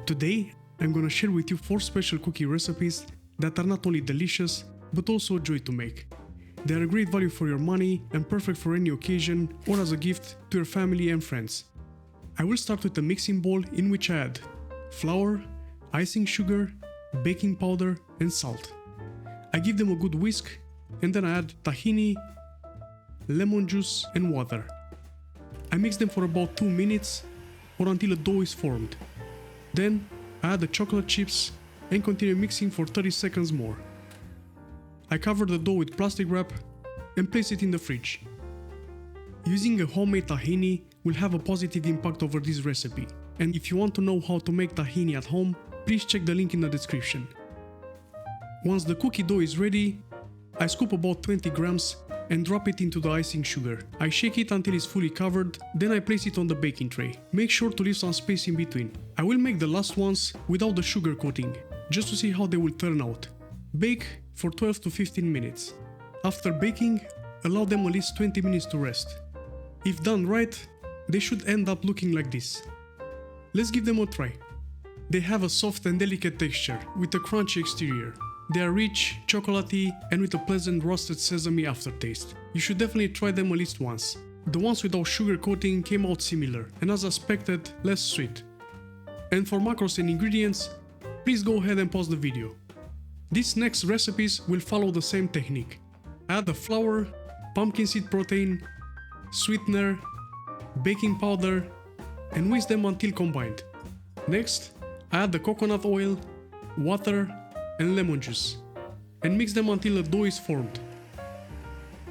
Today, I'm gonna share with you 4 special cookie recipes that are not only delicious, but also a joy to make. They are a great value for your money and perfect for any occasion or as a gift to your family and friends. I will start with a mixing bowl in which I add flour, icing sugar, baking powder and salt. I give them a good whisk and then I add tahini, lemon juice and water. I mix them for about 2 minutes or until a dough is formed. Then I add the chocolate chips and continue mixing for 30 seconds more. I cover the dough with plastic wrap and place it in the fridge. Using a homemade tahini will have a positive impact over this recipe, and if you want to know how to make tahini at home, please check the link in the description. Once the cookie dough is ready, I scoop about 20 grams and drop it into the icing sugar. I shake it until it's fully covered, then I place it on the baking tray. Make sure to leave some space in between. I will make the last ones without the sugar coating, just to see how they will turn out. Bake for 12 to 15 minutes. After baking, allow them at least 20 minutes to rest. If done right, they should end up looking like this. Let's give them a try. They have a soft and delicate texture with a crunchy exterior. They are rich, chocolatey, and with a pleasant roasted sesame aftertaste. You should definitely try them at least once. The ones without sugar coating came out similar, and as expected, less sweet. And for macros and ingredients, please go ahead and pause the video. These next recipes will follow the same technique. Add the flour, pumpkin seed protein, sweetener, baking powder, and whisk them until combined. Next, add the coconut oil, water, and lemon juice, and mix them until the dough is formed.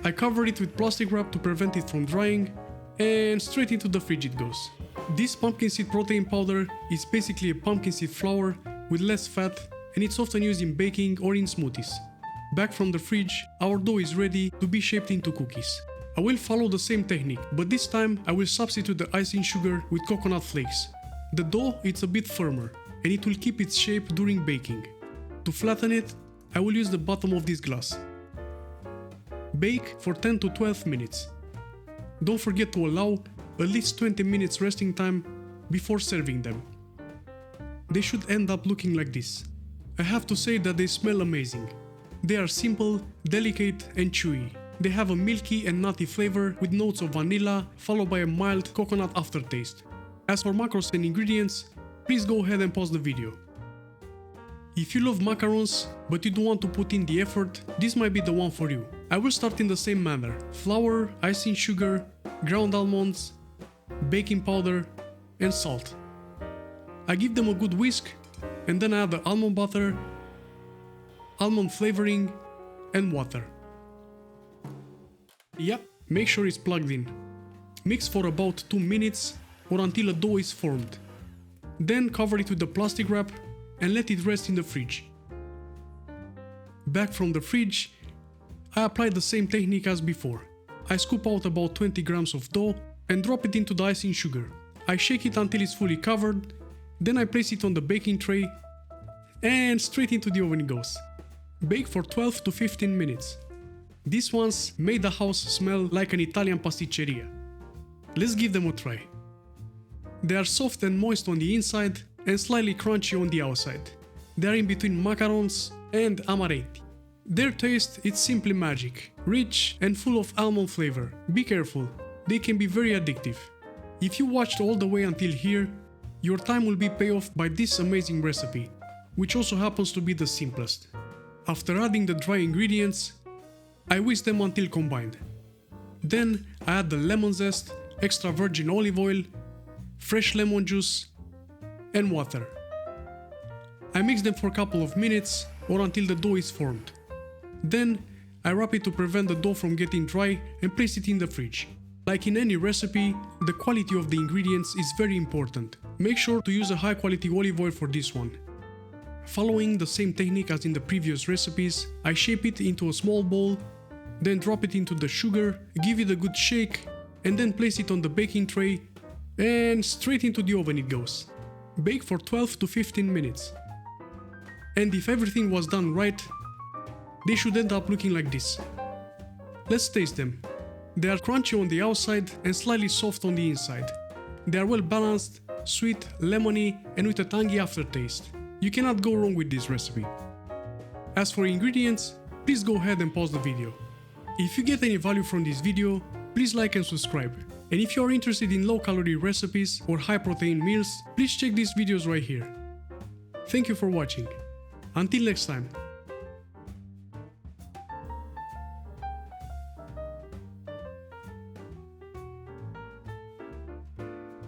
I cover it with plastic wrap to prevent it from drying, and straight into the fridge it goes. This pumpkin seed protein powder is basically a pumpkin seed flour with less fat, and it's often used in baking or in smoothies. Back from the fridge, our dough is ready to be shaped into cookies. I will follow the same technique, but this time I will substitute the icing sugar with coconut flakes. The dough is a bit firmer, and it will keep its shape during baking. To flatten it, I will use the bottom of this glass. Bake for 10 to 12 minutes. Don't forget to allow at least 20 minutes resting time before serving them. They should end up looking like this. I have to say that they smell amazing. They are simple, delicate and chewy. They have a milky and nutty flavor with notes of vanilla followed by a mild coconut aftertaste. As for macros and ingredients, please go ahead and pause the video. If you love macarons, but you don't want to put in the effort, this might be the one for you. I will start in the same manner. Flour, icing sugar, ground almonds, baking powder, and salt. I give them a good whisk, and then I add the almond butter, almond flavoring, and water. Yep, make sure it's plugged in. Mix for about 2 minutes or until a dough is formed. Then cover it with the plastic wrap and let it rest in the fridge. Back from the fridge, I apply the same technique as before. I scoop out about 20 grams of dough and drop it into the icing sugar. I shake it until it's fully covered, then I place it on the baking tray and straight into the oven it goes. Bake for 12 to 15 minutes. These ones made the house smell like an Italian pasticceria. Let's give them a try. They are soft and moist on the inside and slightly crunchy on the outside. They are in between macarons and amaretti. Their taste is simply magic, rich and full of almond flavor. Be careful, they can be very addictive. If you watched all the way until here, your time will be paid off by this amazing recipe, which also happens to be the simplest. After adding the dry ingredients, I whisk them until combined. Then I add the lemon zest, extra virgin olive oil, fresh lemon juice, and water. I mix them for a couple of minutes or until the dough is formed. Then I wrap it to prevent the dough from getting dry and place it in the fridge. Like in any recipe, the quality of the ingredients is very important. Make sure to use a high quality olive oil for this one. Following the same technique as in the previous recipes, I shape it into a small bowl, then drop it into the sugar, give it a good shake, and then place it on the baking tray, and straight into the oven it goes. Bake for 12 to 15 minutes. And if everything was done right, they should end up looking like this. Let's taste them. They are crunchy on the outside and slightly soft on the inside. They are well balanced sweet, lemony, and with a tangy aftertaste. You cannot go wrong with this recipe. As for ingredients, please go ahead and pause the video. If you get any value from this video, please like and subscribe. And if you are interested in low-calorie recipes or high-protein meals, please check these videos right here. Thank you for watching. Until next time.